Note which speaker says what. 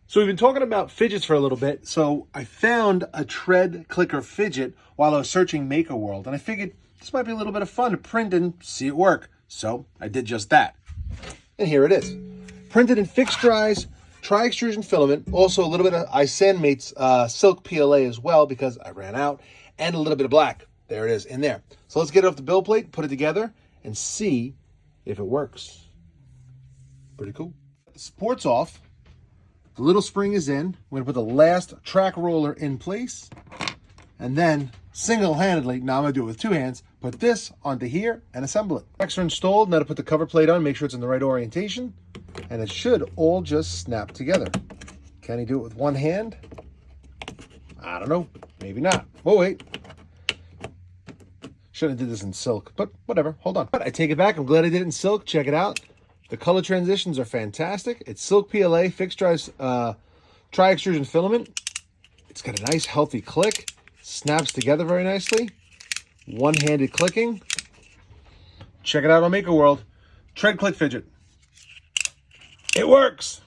Speaker 1: So we've been talking about fidgets for a little bit. So I found a tread clicker fidget while I was searching Maker World, and I figured this might be a little bit of fun to print and see it work. So I did just that. And here it is. Printed in fixed dries, tri-extrusion filament, also a little bit of iSandmate's silk PLA as well because I ran out, and a little bit of black. There it is in there. So let's get it off the build plate, put it together, and see if it works. Pretty cool. The support's off. The little spring is in. We're going to put the last track roller in place. And then single-handedly, now I'm going to do it with two hands, put this onto here and assemble it. Tracks are installed. Now to put the cover plate on, make sure it's in the right orientation. And it should all just snap together. Can he do it with one hand? I don't know. Maybe not. Oh, wait. Should have did this in silk, but whatever. Hold on. But I take it back. I'm glad I did it in silk. Check it out. The color transitions are fantastic. It's silk PLA, fixed dries, tri-extrusion filament. It's got a nice healthy click. Snaps together very nicely. One-handed clicking. Check it out on Maker World. Tread click fidget. It works.